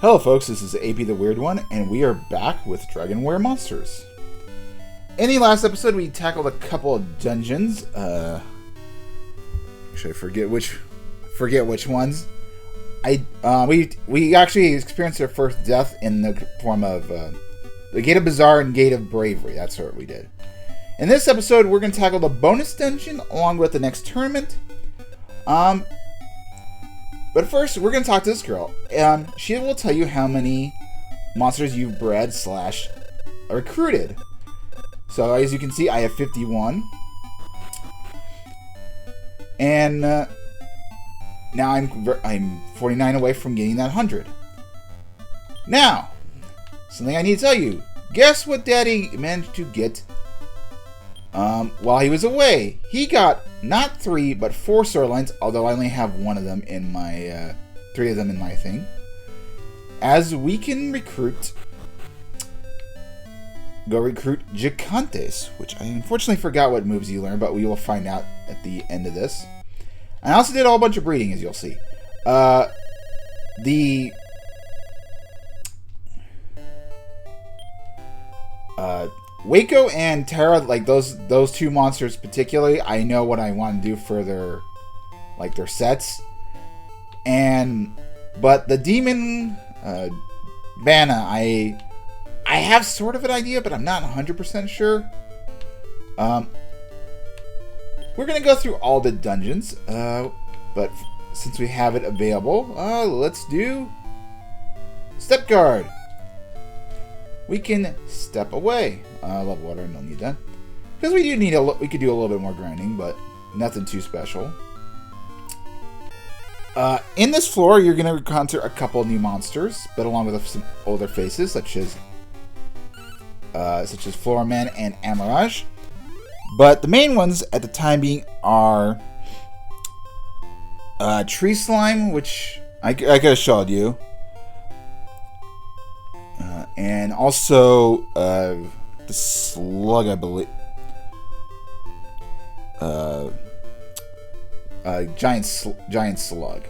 Hello folks, this is AP the Weird One, and we are back with Dragonware Monsters. In the last episode, we tackled a couple of dungeons. Should I forget which ones? We actually experienced our first death in the form of the Gate of Bazaar and Gate of Bravery. That's what we did. In this episode, we're going to tackle the bonus dungeon along with the next tournament. But first, we're going to talk to this girl. She will tell you how many monsters you've bred / recruited. So, as you can see, I have 51. And now I'm 49 away from getting that 100. Now, something I need to tell you. Guess what Daddy managed to get while he was away? He got not 3, but 4 storylines, although I only have 1 of them in my, 3 of them in my thing. As we can go recruit Gigantes, which I unfortunately forgot what moves you learn, but we will find out at the end of this. I also did a whole bunch of breeding, as you'll see. Waco and Terra, like those 2 monsters particularly, I know what I want to do for their sets. But the demon Vanna, I have sort of an idea, but I'm not 100% sure. We're gonna go through all the dungeons, but since we have it available, let's do Step Guard. We can step away. Love water, no need that. Because we do need we could do a little bit more grinding, but nothing too special. In this floor, you're going to encounter a couple new monsters, but along with some older faces, such as Floraman and Amaraj. But the main ones at the time being are Tree Slime, which I could have showed you. And also the slug, I believe. Giant slug.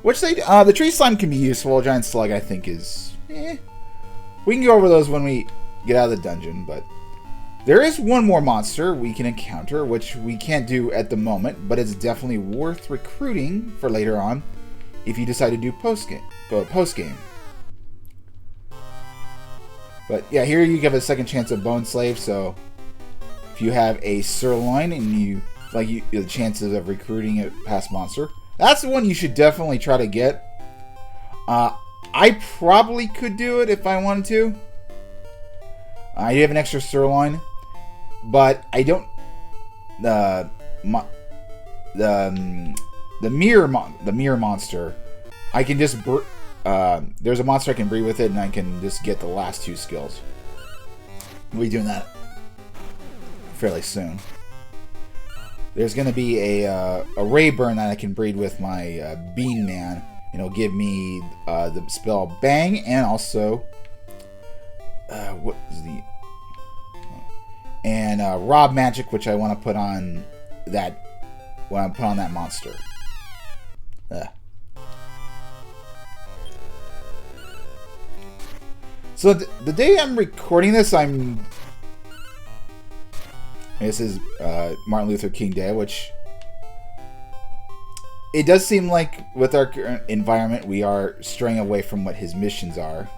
Which the tree slime can be useful. Giant slug, I think, is we can go over those when we get out of the dungeon. But there is one more monster we can encounter, which we can't do at the moment, but it's definitely worth recruiting for later on if you decide to do post game. But yeah, here you give a second chance of Bone Slave. So if you have a sirloin and you the chances of recruiting a past monster, that's the one you should definitely try to get. I probably could do it if I wanted to. I do have an extra sirloin, but I don't. The mirror monster, I can just. There's a monster I can breed with it, and I can just get the last 2 skills. We'll be doing that fairly soon. There's going to be a Rayburn that I can breed with my Bean Man, and it'll give me the spell Bang, and also what is the Rob Magic, which I want to put on that when I put on that monster. So the day I'm recording this, this is Martin Luther King Day, which it does seem like with our current environment, we are straying away from what his missions are.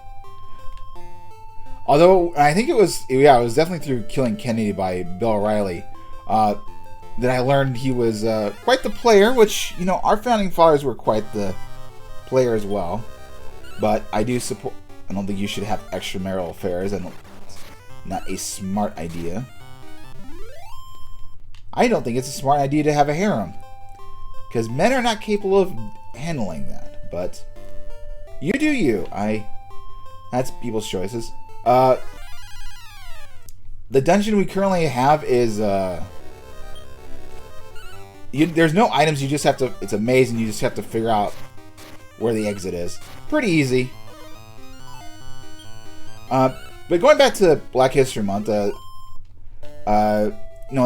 Although I think it was definitely through Killing Kennedy by Bill O'Reilly that I learned he was quite the player, which, our founding fathers were quite the player as well. But I do support. I don't think you should have extramarital affairs. Not a smart idea. I don't think it's a smart idea to have a harem, because men are not capable of handling that. But you do you. That's people's choices. The dungeon we currently have is there's no items. You just have to. It's a maze, and you just have to figure out where the exit is. Pretty easy. But going back to Black History Month, in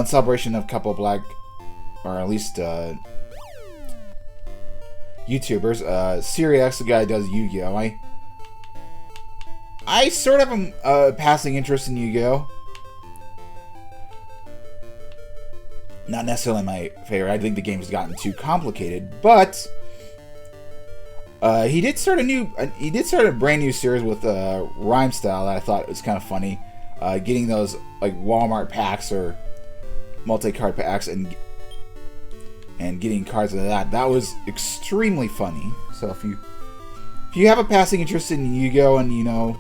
celebration of a couple of black, or at least YouTubers, SeeRex, the guy who does Yu-Gi-Oh! I sort of am passing interest in Yu-Gi-Oh! Not necessarily my favorite. I think the game's gotten too complicated, but he did start a brand new series with Rhyme Style that I thought was kind of funny. Getting those like Walmart packs or multi-card packs and getting cards of that was extremely funny. So if you have a passing interest in Yu-Gi-Oh! And you know,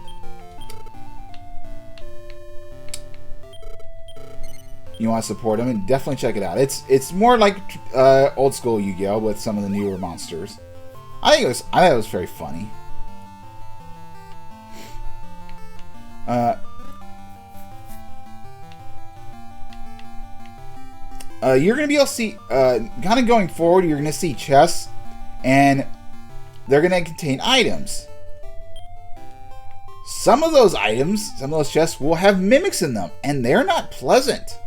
you want to support them, and definitely check it out. It's more like old school Yu-Gi-Oh! With some of the newer monsters. I thought it was very funny. You're gonna be able to see, kind of going forward, you're gonna see chests, and they're gonna contain items. Some of those items, some of those chests will have mimics in them, and they're not pleasant.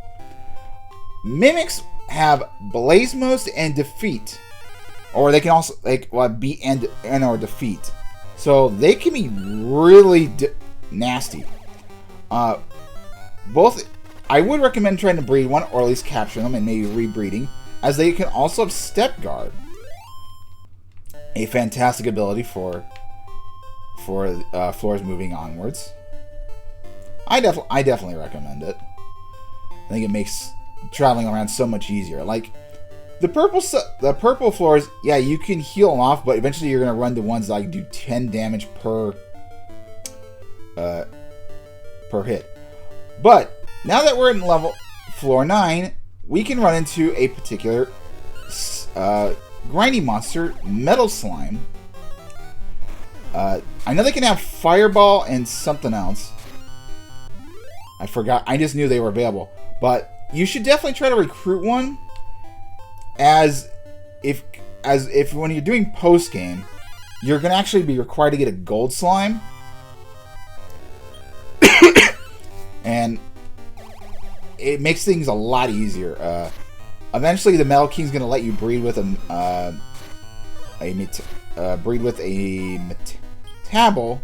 Mimics have Blaze Most and Defeat, or they can also beat and or defeat. So they can be really nasty. Both, I would recommend trying to breed one, or at least capture them and maybe rebreeding, as they can also have Step Guard, a fantastic ability for floors moving onwards. I definitely recommend it. I think it makes traveling around so much easier. Like the purple floors, yeah, you can heal them off, but eventually you're gonna run to ones that do 10 damage per hit. But now that we're in floor 9, we can run into a particular grindy monster, Metal Slime. I know they can have Fireball and something else. I forgot. I just knew they were available. But you should definitely try to recruit one, as if when you're doing post game, you're gonna actually be required to get a gold slime, and it makes things a lot easier. Eventually, the Metal King's gonna let you breed with a Metabel.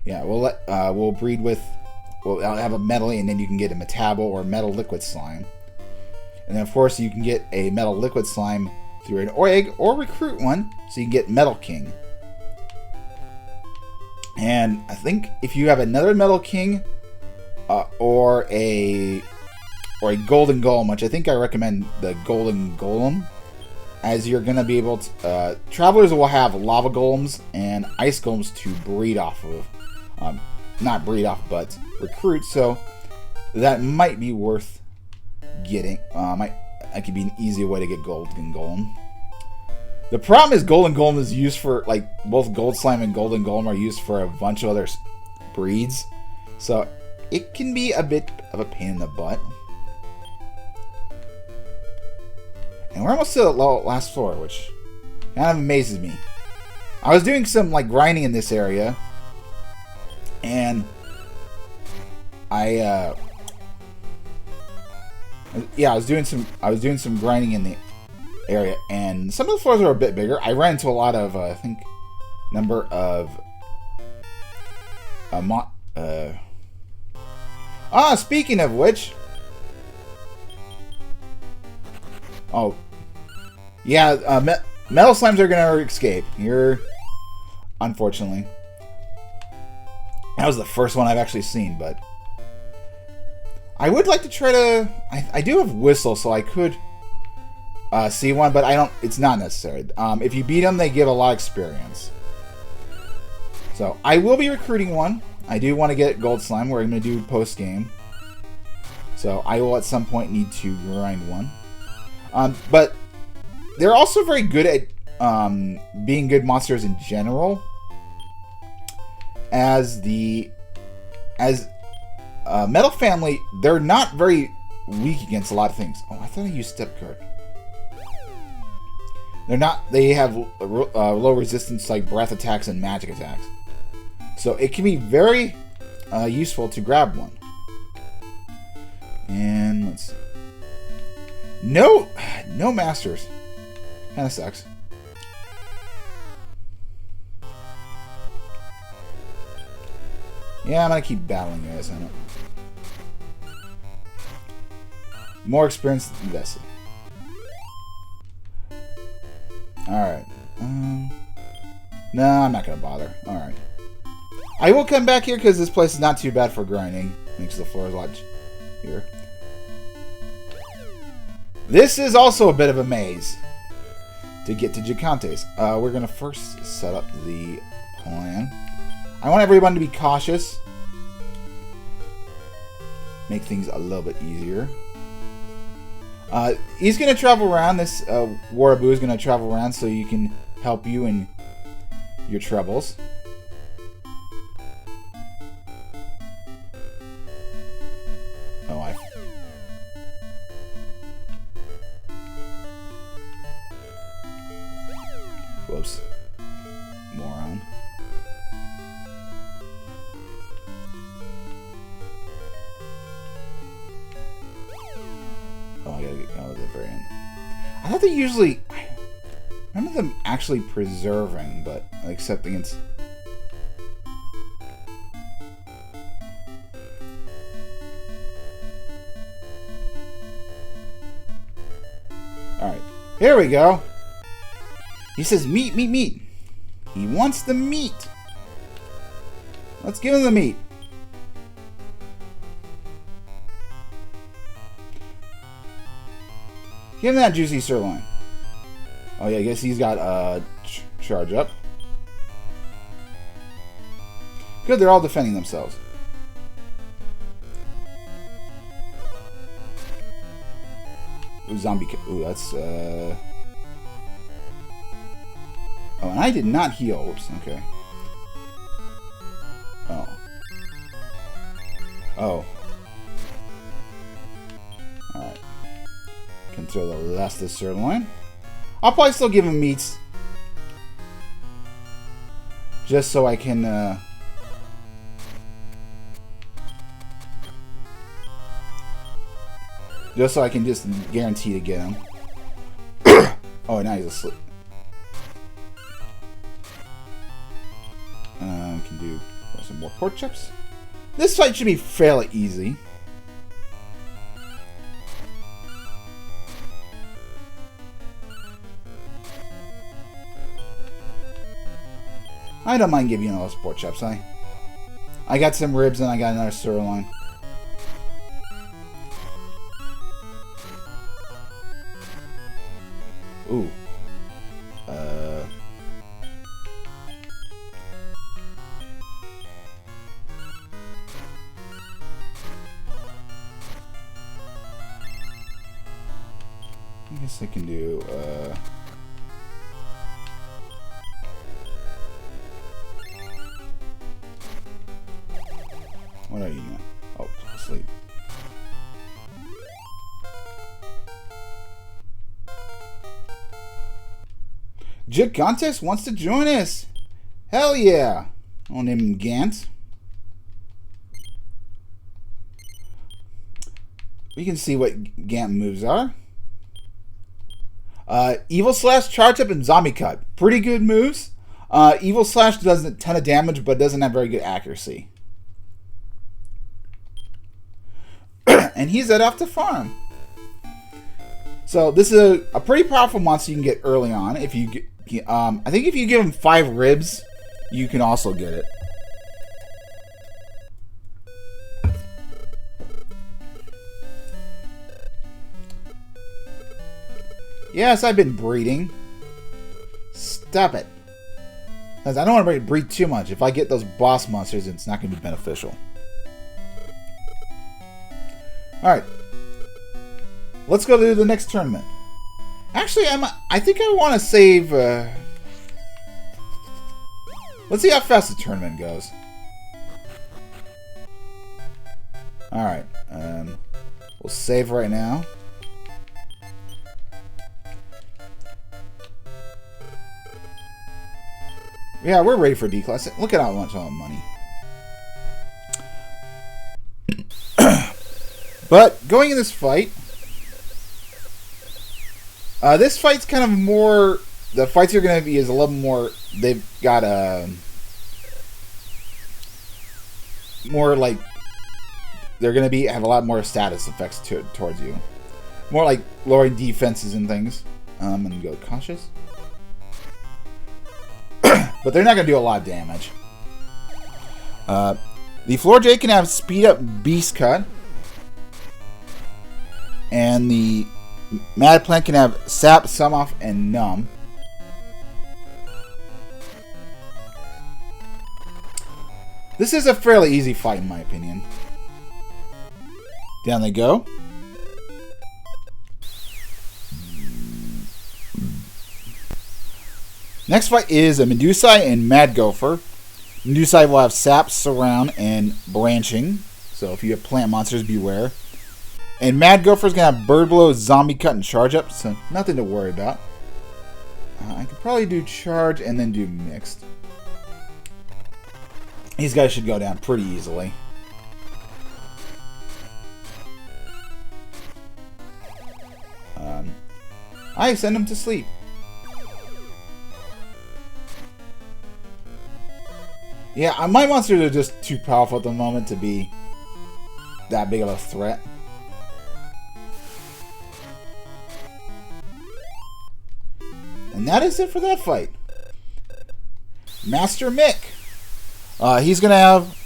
Yeah, we'll breed with. I'll have a metal, and then you can get a Metabel or metal liquid slime, and then of course you can get a metal liquid slime through an egg or recruit one, so you can get Metal King. And I think if you have another Metal King or a Golden Golem, which I think I recommend the Golden Golem, as you're going to be able to... travelers will have Lava Golems and Ice Golems to breed off of. Not breed off, but recruit, so that might be worth getting. That could be an easy way to get Golden Golem. The problem is Golden Golem is used for, like, both Gold Slime and Golden Golem are used for a bunch of other breeds, so it can be a bit of a pain in the butt. And we're almost to the last floor, which kind of amazes me. I was doing some grinding in this area, and I was doing some grinding in the area, and some of the floors are a bit bigger. I ran into a lot of I think number of speaking of which, oh yeah, metal slimes are gonna escape. Unfortunately, that was the first one I've actually seen, but I would like to try to. I do have Whistle, so I could see one, but I don't. It's not necessary. If you beat them, they give a lot of experience. So I will be recruiting one. I do want to get Gold Slime. We're going to do post game, so I will at some point need to grind one. But they're also very good at being good monsters in general. As Metal Family, they're not very weak against a lot of things. Oh, I thought I used Step Guard. They're not. They have low resistance like breath attacks and magic attacks, so it can be very useful to grab one. And let's see. No masters. Kind of sucks. Yeah, I'm gonna keep battling you guys. I know. More experience invested. Alright. No, I'm not gonna bother. Alright. I will come back here because this place is not too bad for grinding. Makes the floor a lot here. This is also a bit of a maze to get to Gigantes. We're gonna first set up the plan. I want everyone to be cautious. Make things a little bit easier. He's going to travel around. This Waraboo is going to travel around so you can help you in your troubles. Oh, whoops. Moron. Oh, I gotta get to the very end. I thought they usually... I remember them actually preserving, but except against... Alright, here we go. He says meat, meat, meat. He wants the meat. Let's give him the meat. Give him that juicy sirloin. Oh yeah, I guess he's got charge up. Good, they're all defending themselves. Ooh, zombie. Ooh, that's Oh, and I did not heal. Oops. Okay. Oh. Oh. Alright. Can throw the last of the sirloin. I'll probably still give him meats. Just so I can, just so I can just guarantee to get him. Oh, now he's asleep. Can do some more pork chops. This fight should be fairly easy. I don't mind giving you those pork chops. I got some ribs and I got another sirloin. Ooh. I guess I can do, what are you now? Oh, asleep. Gigantes wants to join us. Hell yeah. I'll name him Gant. We can see what Gant moves are. Evil Slash, Charge Up, and Zombie Cut. Pretty good moves. Evil Slash does a ton of damage, but doesn't have very good accuracy. And he's head off to farm. So this is a pretty powerful monster you can get early on. If you get, I think if you give him 5 ribs, you can also get it. Yes, I've been breeding. Stop it. Because I don't want to breed too much. If I get those boss monsters, it's not going to be beneficial. Alright. Let's go to the next tournament. Actually, I think I want to save... let's see how fast the tournament goes. Alright. We'll save right now. Yeah, we're ready for D-Class. Look at how much money. But, going in this fight... This fight's kind of more. The fights are going to be is a little more. They've got more like they're going to be have a lot more status effects towards you. More like lowering defenses and things. I'm going to go cautious, but they're not going to do a lot of damage. The Floor J can have speed up Beast Cut, and the Mad Plant can have Sap, Sum Off, and Numb. This is a fairly easy fight in my opinion. Down they go. Next fight is a Medusai and Mad Gopher. Medusai will have Sap, Surround, and Branching. So if you have plant monsters, beware. And Mad Gopher is going to have Bird Blow, Zombie Cut, and Charge Up. So nothing to worry about. I could probably do Charge and then do Mixed. These guys should go down pretty easily. I send them to sleep. Yeah, my monsters are just too powerful at the moment to be that big of a threat. And that is it for that fight. Master Mick. He's going to have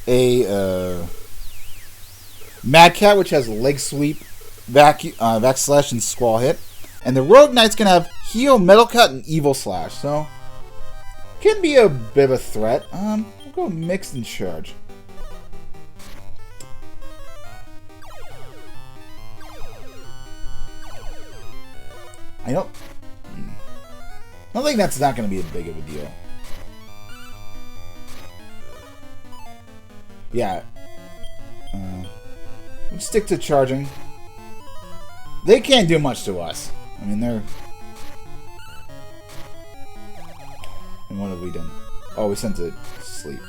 a Mad Cat, which has Leg Sweep, Vac Slash, and Squall Hit. And the Rogue Knight's going to have Heal, Metal Cut, and Evil Slash. So, can be a bit of a threat. We'll go Mixed and Charge. I don't think that's not going to be a big of a deal. Yeah. We'll stick to charging. They can't do much to us. I mean, they're... And what have we done? Oh, we sent it to sleep.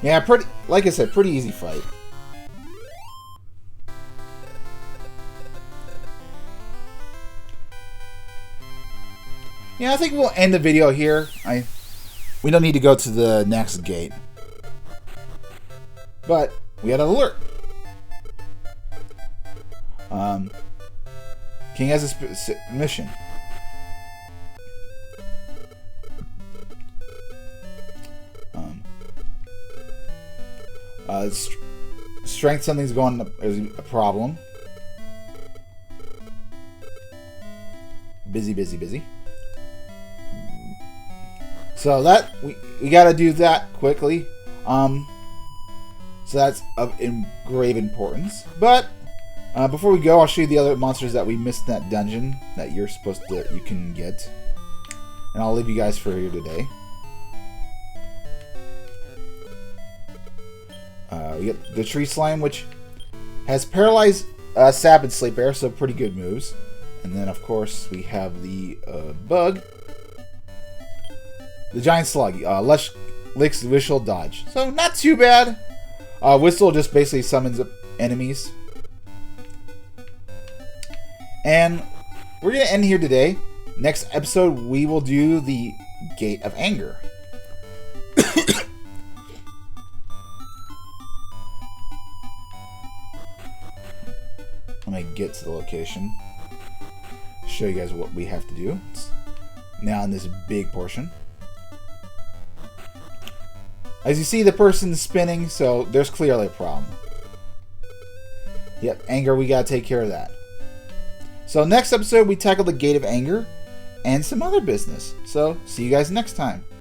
Yeah, pretty... Like I said, pretty easy fight. Yeah, I think we'll end the video here. We don't need to go to the next gate. But we got an alert. King has a mission. Strength, something's going up, is a problem. Busy. So that we gotta do that quickly. So that's of grave importance. But before we go, I'll show you the other monsters that we missed in that dungeon that you can get. And I'll leave you guys for here today. We get the Tree Slime, which has Paralyzed, Sap, and Sleep Air, so pretty good moves. And then, of course, we have the Bug. The Giant Slug, Lush, Licks, Whistle, Dodge. So, not too bad. Whistle just basically summons enemies. And we're going to end here today. Next episode, we will do the Gate of Anger. Let me get to the location. Show you guys what we have to do. It's now in this big portion. As you see, the person's spinning, so there's clearly a problem. Yep, anger, we gotta take care of that. So next episode, we tackle the Gate of Anger and some other business. So, see you guys next time.